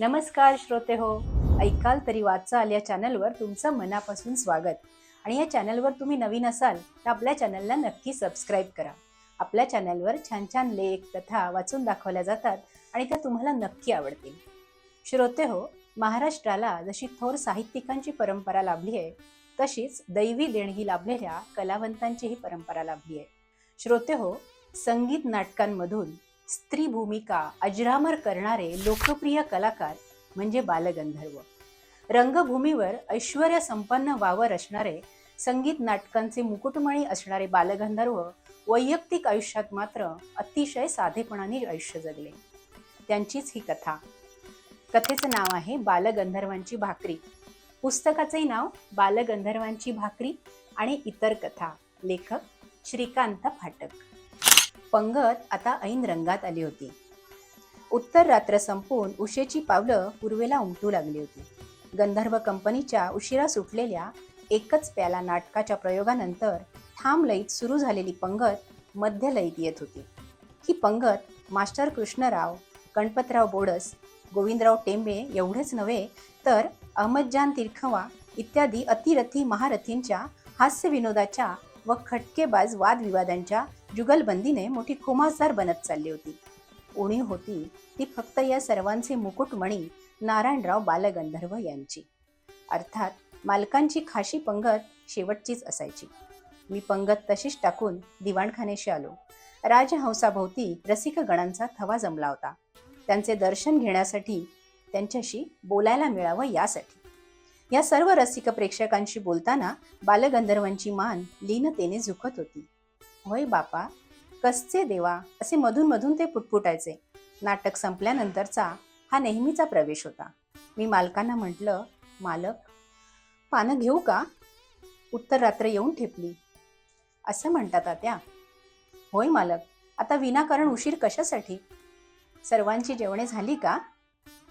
नमस्कार श्रोते हो, ऐकाल तरी वाचाल या चॅनलवर तुमचं मनापासून स्वागत. आणि या चॅनलवर तुम्ही नवीन असाल तर आपल्या चॅनलला नक्की सबस्क्राईब करा. आपल्या चॅनलवर छान छान लेख कथा वाचून दाखवल्या जातात आणि त्या तुम्हाला नक्की आवडतील. श्रोते हो, महाराष्ट्राला जशी थोर साहित्यिकांची परंपरा लाभली आहे तशीच दैवी देणगी लाभलेल्या कलावंतांचीही परंपरा लाभली आहे. श्रोते हो, संगीत नाटकांमधून स्त्री भूमिका अजरामर करणारे लोकप्रिय कलाकार म्हणजे बालगंधर्व. रंगभूमीवर ऐश्वर्य संपन्न वावर असणारे, संगीत नाटकांचे मुकुटमणी असणारे बालगंधर्व वैयक्तिक आयुष्यात मात्र अतिशय साधेपणाने आयुष्य जगले. त्यांचीच ही कथा. कथेचं नाव आहे बालगंधर्वांची भाकरी. पुस्तकाचंही नाव बालगंधर्वांची भाकरी आणि इतर कथा. लेखक श्रीकांत फाटक. पंगत आता ऐन रंगात आली होती. उत्तर रात्र संपून उशेची पावलं पूर्वेला उमटू लागली होती. गंधर्व कंपनीच्या उशिरा सुटलेल्या एकच प्याला नाटकाच्या प्रयोगानंतर ठाम लयीत सुरू झालेली पंगत मध्य लयीत येत होती. ही पंगत मास्टर कृष्णराव, गणपतराव बोडस, गोविंदराव टेंबे एवढेच नव्हे तर अहमदजान तिरखवा इत्यादी अतिरथी महारथींच्या हास्यविनोदाच्या व खटकेबाज वादविवादांच्या जुगलबंदीने मोठी खुमासदार बनत चालली होती. उणीव होती ती फक्त या सर्वांचे मुकुटमणी नारायणराव बालगंधर्व यांची. अर्थात मालकांची खाशी पंगत शेवटचीच असायची. मी पंगत तशीच टाकून दिवाणखानेशी आलो. राजहंसाभोवती रसिकगणांचा थवा जमला होता. त्यांचे दर्शन घेण्यासाठी, त्यांच्याशी बोलायला मिळावं यासाठी. या सर्व रसिक प्रेक्षकांशी बोलताना बालगंधर्वांची मान लीनतेने झुकत होती. होय बापा, कसचे देवा, असे मधून मधून ते पुटपुटायचे. नाटक संपल्यानंतरचा हा नेहमीचा प्रवेश होता. मी मालकांना म्हटलं, मालक, पानं घेऊ का? उत्तर रात्र येऊन ठेपली. असं म्हणतात आत्या? होय मालक, आता विनाकारण उशीर कशासाठी? सर्वांची जेवणे झाली का?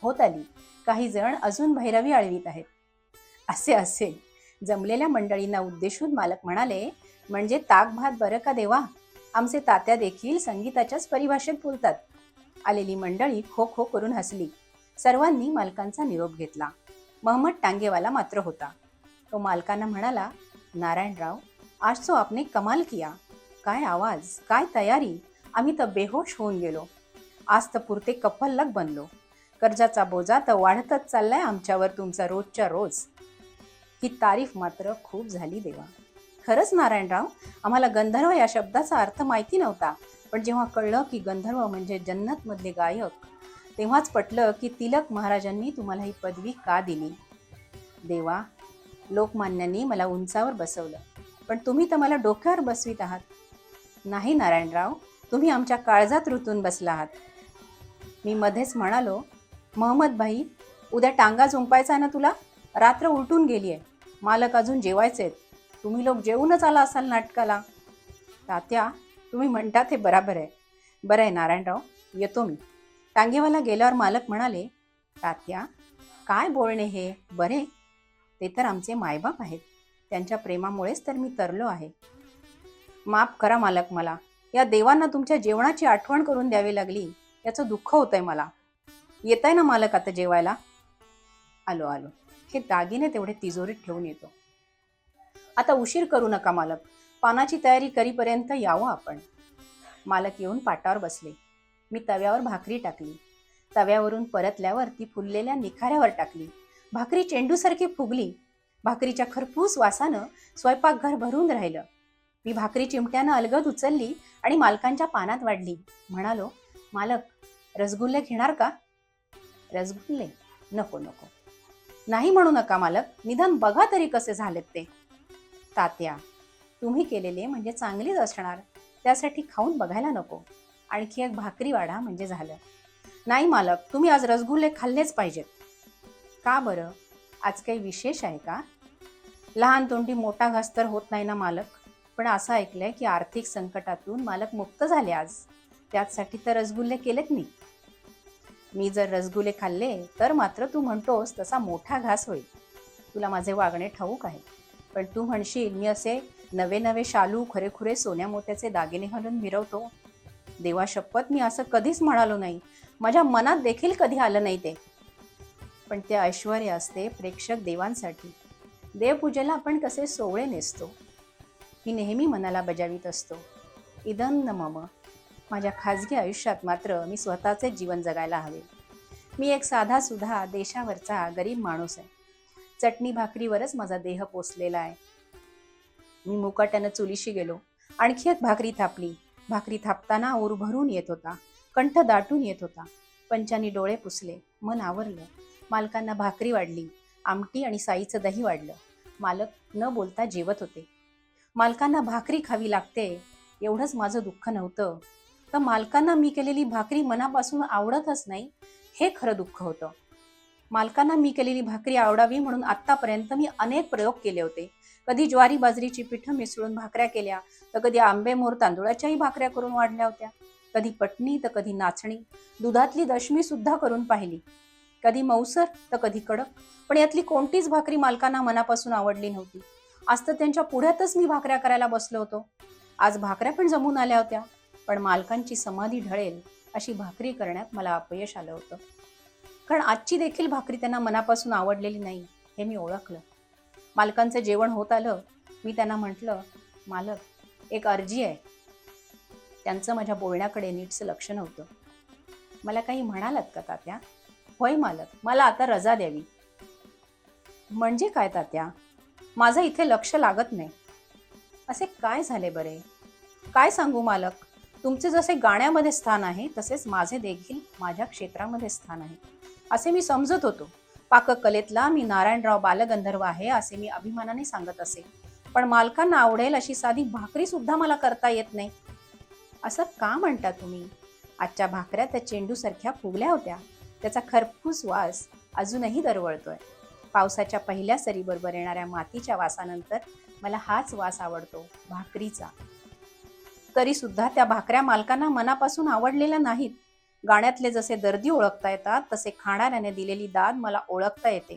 होत आली. काही जण अजून भैरवी आळवीत आहेत. असे असे जमलेल्या मंडळींना उद्देशून मालक म्हणाले, म्हणजे ताक भात बरं का देवा, आमचे तात्या देखील संगीताच्याच परिभाषेत बोलतात. आलेली मंडळी खो खो करून हसली. सर्वांनी मालकांचा निरोप घेतला. महमद टांगेवाला मात्र होता. तो मालकांना म्हणाला, नारायणराव, आज तो आपने कमाल किया. काय आवाज, काय तयारी, आम्ही तर बेहोश होऊन गेलो. आज तर पुरते कप्पलक बनलो. कर्जाचा बोजा तर वाढतच चाललाय आमच्यावर तुमचा रोजच्या रोज. ही तारीफ मात्र खूप झाली देवा. खरंच नारायणराव, आम्हाला गंधर्व या शब्दाचा अर्थ माहिती नव्हता, पण जेव्हा कळलं की गंधर्व म्हणजे जन्नतमधले गायक, तेव्हाच पटलं की तिलक महाराजांनी तुम्हाला ही पदवी का दिली. देवा, लोकमान्यांनी मला उंचावर बसवलं, पण तुम्ही तर मला डोक्यावर बसवीत आहात. नाही नारायणराव, तुम्ही आमच्या काळजात रुतून बसला आहात. मी मध्येच म्हणालो, महमद भाई, उद्या टांगा झुंपायचा ना तुला? रात्र उलटून गेली आहे. मालक अजून जेवायचेत. तुम्ही लोक जेवूनच आला असाल नाटकाला. तात्या, तुम्ही म्हणता ते बराबर आहे. बरं आहे नारायणराव, येतो मी. टांगेवाला गेल्यावर मालक म्हणाले, तात्या, काय बोलणे हे? बरे, ते तर आमचे मायबाप आहेत. त्यांच्या प्रेमामुळेच तर मी तरलो आहे. माफ करा मालक, मला या देवांना तुमच्या जेवणाची आठवण करून द्यावी लागली, याचं दुःख होतंय मला. येत आहे ना मालक आता जेवायला? आलो आलो. हे दागिने तेवढे तिजोरीत ठेवून येतो. आता उशीर करू नका मालक, पानाची तयारी करीपर्यंत यावं आपण. मालक येऊन पाटावर बसले. मी तव्यावर भाकरी टाकली. तव्यावरून परतल्यावर ती फुललेल्या निखाऱ्यावर टाकली. भाकरी चेंडूसारखी फुगली. भाकरीच्या खरपूस वासानं स्वयंपाकघर भरून राहिलं. मी भाकरी चिमट्यानं अलगद उचलली आणि मालकांच्या पानात वाढली. म्हणालो, मालक, रसगुल्ले घेणार का? रसगुल्ले? नको नको. नाही म्हणू नका मालक, निदान बघा तरी कसे झालेत ते. तात्या, तुम्ही केलेले म्हणजे चांगलीच असणार, त्यासाठी खाऊन बघायला नको? आणखी एक भाकरी वाढा म्हणजे झालं. नाही मालक, तुम्ही आज रसगुल्ले खाल्लेच पाहिजेत. का बरं? आज काही विशेष आहे का? लहान तोंडी मोठा घास तर होत नाही ना मालक, पण असं ऐकलंय की आर्थिक संकटातून मालक मुक्त झाले आज, त्यासाठी तर रसगुल्ले केलेत मी. मी जर रसगुल्ले खाल्ले तर मात्र तू म्हणतोस तसा मोठा घास होईल. तुला माझे वागणे ठाऊक आहे, पण तू म्हणशील मी असे नवे नवे शालू खरेखुरे सोन्या मोत्याचे दागिने घालून मिरवतो. देवा शपथ, मी असं कधीच म्हणालो नाही. माझ्या मनात देखील कधी आलं नाही ते. पण ते ऐश्वर्य असते प्रेक्षक देवांसाठी. देवपूजेला आपण कसे सोवळे नेसतो, मी नेहमी मनाला बजावित असतो. इदं न मम. माझ्या खाजगी आयुष्यात मात्र मी स्वतःचे जीवन जगायला हवे. मी एक साधा सुधा देशावरचा गरीब माणूस आहे. चटणी भाकरीवरच माझा देह पोसलेला आहे. मी मुकाट्यानं चुलीशी गेलो. आणखी एक भाकरी थापली. भाकरी थापताना ओर भरून येत होता, कंठ दाटून येत होता. पंचांनी डोळे पुसले, मन आवरलं. मालकांना भाकरी वाढली, आमटी आणि साईचं दही वाढलं. मालक न बोलता जेवत होते. मालकांना भाकरी खावी लागते एवढंच माझं दुःख नव्हतं, तर मालकांना मी केलेली भाकरी मनापासून आवडतच नाही हे खरं दुःख होतं. मालकांना मी केलेली भाकरी आवडावी म्हणून आत्तापर्यंत मी अनेक प्रयोग केले होते. कधी ज्वारी बाजरीची पिठं मिसळून भाकऱ्या केल्या, तर कधी आंबे मोर तांदुळाच्याही भाकऱ्या करून वाढल्या होत्या. कधी पटणी तर कधी नाचणी, दुधातली दशमी सुद्धा करून पाहिली. कधी मऊसर तर कधी कडक, पण यातली कोणतीच भाकरी मालकांना मनापासून आवडली नव्हती. आज तर त्यांच्या पुढ्यातच मी भाकऱ्या करायला बसलो होतो. आज भाकऱ्या पण जमून आल्या होत्या, पण मालकांची समाधी ढळेल अशी भाकरी करण्यात मला अपयश आलं होतं. कारण आजची देखील भाकरी त्यांना मनापासून आवडलेली नाही हे मी ओळखलं. मालकांचं जेवण होत आलं. मी त्यांना म्हटलं, मालक, एक अर्जी आहे. त्यांचं माझ्या बोलण्याकडे नीटचं लक्ष नव्हतं. मला काही म्हणालात का तात्या? होय मालक, मला आता रजा द्यावी. म्हणजे काय तात्या? माझं इथे लक्ष लागत नाही. असे काय झाले बरे? काय सांगू मालक, तुमचे जसे गाण्यामध्ये स्थान आहे तसेच माझे देखील माझ्या क्षेत्रामध्ये स्थान आहे असे मी समजत होतो. पाककलेतला मी नारायणराव बालगंधर्व आहे असे मी अभिमानाने सांगत असे. पण मालकांना आवडेल अशी साधी भाकरी सुद्धा मला करता येत नाही. असं का म्हणता तुम्ही? आजच्या भाकऱ्या त्या चेंडूसारख्या फुगल्या होत्या. त्याचा खरपूस वास अजूनही दरवळतोय. पावसाच्या पहिल्या सरीबरोबर येणाऱ्या मातीच्या वासानंतर मला हाच वास आवडतो, भाकरीचा. तरी सुद्धा त्या भाकऱ्या मालकांना मनापासून आवडलेल्या नाहीत. गाण्यातले जसे दर्दी ओळखता येतात तसे खाणाऱ्याने दिलेली दाद मला ओळखता येते.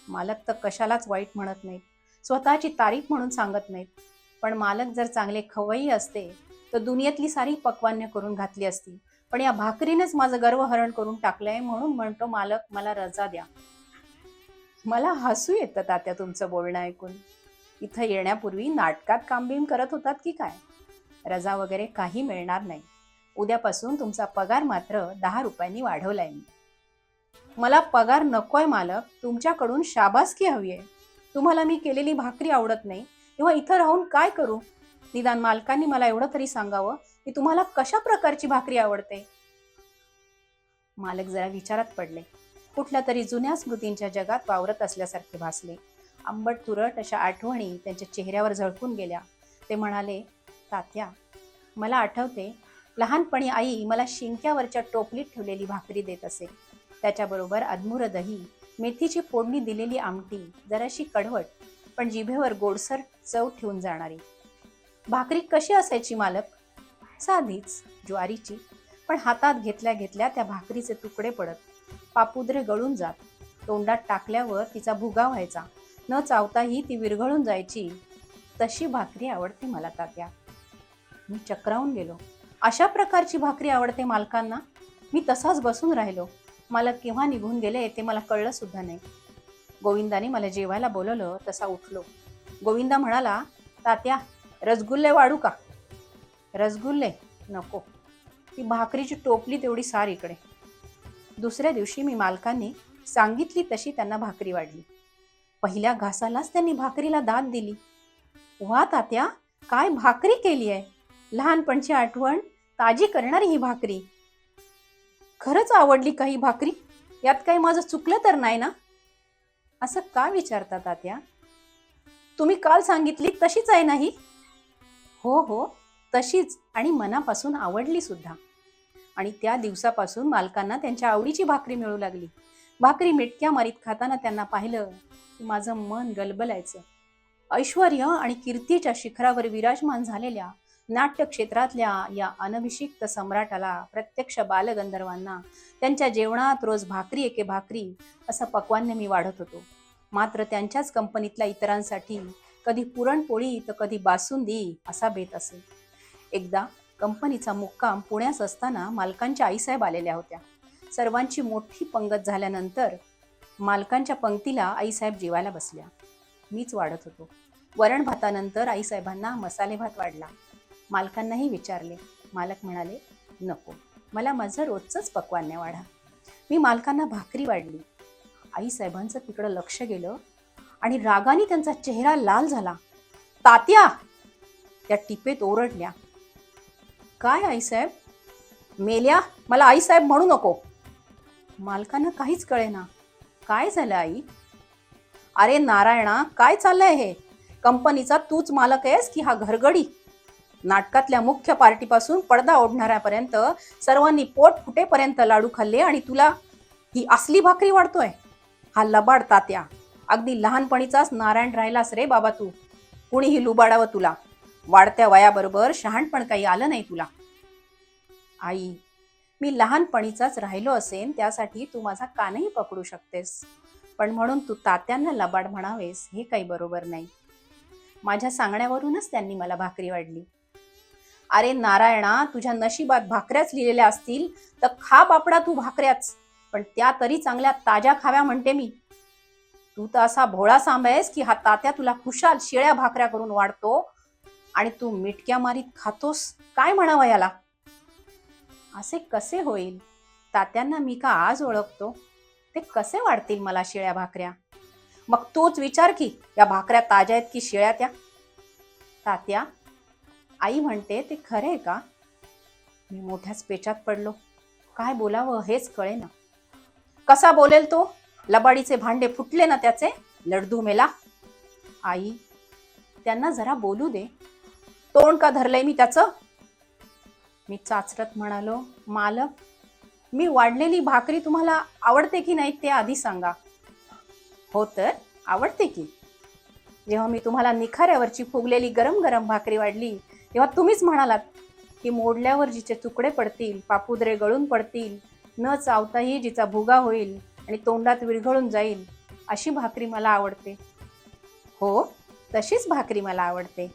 मालक तर कशालाच वाईट म्हणत नाहीत, स्वतःची तारीफ म्हणून सांगत नाहीत. पण मालक जर चांगले खवय्ये असते तर दुनियेतली सारी पक्वान्य करून घातली असती. पण या भाकरीनेच माझं गर्वहरण करून टाकलंय, म्हणून म्हणतो मालक, मला रजा द्या. मला हसू येतं तात्या तुमचं बोलणं ऐकून. इथं येण्यापूर्वी नाटकात कामबिम करत होतात की काय? रजा वगैरे काही मिळणार नाही. उद्यापासून तुमचा पगार मात्र 10 रुपयांनी वाढवलाय मी. मला पगार नकोय मालक, तुमच्याकडून शाबासकी हवी आहे. तुम्हाला मी केलेली भाकरी आवडत नाही तेव्हा इथं राहून काय करू? निदान मालकांनी मला एवढं तरी सांगावं की तुम्हाला कशा प्रकारची भाकरी आवडते. मालक जरा विचारात पडले. कुठल्या तरी जुन्या स्मृतींच्या जगात वावरत असल्यासारखे भासले. आंबट तुरट अशा आठवणी त्यांच्या चेहऱ्यावर झळकून गेल्या. ते म्हणाले, तात्या, मला आठवते, लहानपणी आई मला शिंक्यावरच्या टोपलीत ठेवलेली भाकरी देत असे. त्याच्याबरोबर अधमुरं दही, मेथीची फोडणी दिलेली आमटी, जराशी कडवट पण जिभेवर गोडसर चव ठेवून जाणारी. भाकरी कशी असायची मालक? साधीच, ज्वारीची. पण हातात घेतल्या घेतल्या त्या भाकरीचे तुकडे पडत, पापुद्रे गळून जात. तोंडात टाकल्यावर तिचा भुगा व्हायचा. न चावताही ती विरघळून जायची. तशी भाकरी आवडते मला तात्या. मी चक्रावून गेलो. अशा प्रकारची भाकरी आवडते मालकांना? मी तसाच बसून राहिलो. मालक केव्हा निघून गेले ते मला कळलं सुद्धा नाही. गोविंदाने मला जेवायला बोलवलं तसा उठलो. गोविंदा म्हणाला, तात्या, रसगुल्ले वाढू का? रसगुल्ले नको, ती भाकरीची टोपली तेवढी सार इकडे. दुसऱ्या दिवशी मी मालकांनी सांगितली तशी त्यांना भाकरी वाढली. पहिल्या घासालाच त्यांनी भाकरीला दाद दिली. वा तात्या, काय भाकरी केली आहे! लहानपणची आठवण ताजी करणारी ही भाकरी. खरंच आवडली का ही भाकरी? यात काही माझं चुकलं तर नाही ना? असं का विचारता तात्या? तुम्ही काल सांगितली तशीच आहे नाही? हो हो, तशीच, आणि मनापासून आवडली सुद्धा. आणि त्या दिवसापासून मालकांना त्यांच्या आवडीची भाकरी मिळू लागली. भाकरी मिटक्या मारीत खाताना त्यांना पाहिलं की माझं मन गलबलायचं. ऐश्वर्य आणि कीर्तीच्या शिखरावर विराजमान झालेल्या नाट्य क्षेत्रातल्या या अनभिषिक्त सम्राटाला प्रत्यक्ष बालगंधर्वांना त्यांच्या जेवणात रोज भाकरी एके भाकरी असं पक्वान्न मी वाढत होतो. मात्र त्यांच्याच कंपनीतल्या इतरांसाठी कधी पुरणपोळी तर कधी बासुंदी असा बेत असे. एकदा कंपनीचा मुक्काम पुण्यास असताना मालकांच्या आईसाहेब आलेल्या होत्या. सर्वांची मोठी पंगत झाल्यानंतर मालकांच्या पंक्तीला आईसाहेब जेवायला बसल्या. मीच वाढत होतो. वरण भातानंतर आईसाहेबांना मसाले भात वाढला. मालकांनाही विचारले. मालक म्हणाले, नको, मला माझं रोजचंच पक्वान्न वाढा. मी मालकांना भाकरी वाढली. आईसाहेबांचं तिकडं लक्ष गेलं आणि रागाने त्यांचा चेहरा लाल झाला. तात्या, त्या टिपेत ओरडल्या. काय आईसाहेब? मेल्या, मला आईसाहेब म्हणू नको. मालकांना काहीच कळेना. काय झालं आई? अरे नारायणा, काय चाललंय हे? कंपनीचा तूच मालक आहेस की हा घरगडी? नाटकातल्या मुख्य पार्टीपासून पडदा ओढणाऱ्यापर्यंत सर्वांनी पोट फुटेपर्यंत लाडू खाल्ले आणि तुला ही असली भाकरी वाढतोय? हा लबाड तात्या, अगदी लहानपणीचाच नारायण राहिलास रे बाबा तू. कुणीही लुबाडावं तुला. वाढत्या वयाबरोबर शहाणपण काही आलं नाही तुला. आई, मी लहानपणीचाच राहिलो असेन त्यासाठी तू माझा कानही पकडू शकतेस, पण म्हणून तू तात्यांना लबाड म्हणावेस हे काही बरोबर नाही. माझ्या सांगण्यावरूनच त्यांनी मला भाकरी वाढली. अरे नारायणा, तुझ्या नशिबात भाकऱ्याच लिहिलेल्या असतील तर खा बापडा तू भाकऱ्याच, पण त्या तरी चांगल्या ताज्या खाव्या म्हणते मी. तू तर असा भोळा सांब आहेस की हा तात्या तुला खुशाल शिळ्या भाकऱ्या करून वाढतो आणि तू मिटक्या मारीत खातोस. काय म्हणावं याला? असे कसे होईल? तात्यांना मी का आज ओळखतो? ते कसे वाढतील मला शिळ्या भाकऱ्या? मग तूच विचार की, या भाकऱ्या ताज्या आहेत की शिळ्या त्या? तात्या, आई म्हणते ते खरे का? मी मोठ्याच पेचात पडलो. काय बोलावं हेच कळेना. कसा बोलेल तो? लबाडीचे भांडे फुटले ना त्याचे, लडदू मेला. आई, त्यांना जरा बोलू दे. तोंड का धरलंय मी त्याचं? मी चाचरत म्हणालो, मालक, मी वाढलेली भाकरी तुम्हाला आवडते की नाही ते आधी सांगा. हो तर आवडते की. जेव्हा मी तुम्हाला निखाऱ्यावरची फुगलेली गरम गरम भाकरी वाढली तेव्हा तुम्हीच म्हणालात की मोडल्यावर जिचे तुकडे पडतील, पापुद्रे गळून पडतील, न चावताही जिचा भुगा होईल आणि तोंडात विरघळून जाईल, अशी भाकरी मला आवडते. हो, तशीच भाकरी मला आवडते.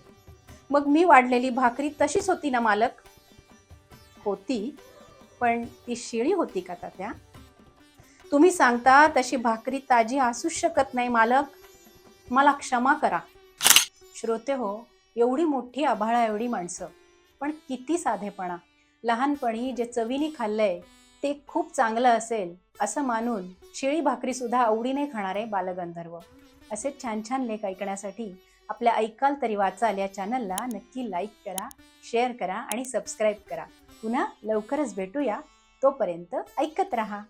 मग मी वाढलेली भाकरी तशीच होती ना मालक? होती, पण ती शिळी होती का तात्या? तुम्ही सांगता तशी भाकरी ताजी असूच शकत नाही मालक. मला क्षमा करा. श्रोते हो, एवढी मोठी आभाळा एवढी माणसं, पण किती साधेपणा. लहानपणी जे चवीने खाल्लंय ते खूप चांगलं असेल असं मानून शिळी भाकरी सुद्धा आवडीने खाणारे बालगंधर्व. असे छान छान लेख ऐकण्यासाठी आपल्या ऐकाल तरी वाचाल या चॅनलला नक्की लाईक करा, शेअर करा आणि सबस्क्राईब करा. पुन्हा लवकरच भेटूया. तोपर्यंत ऐकत रहा.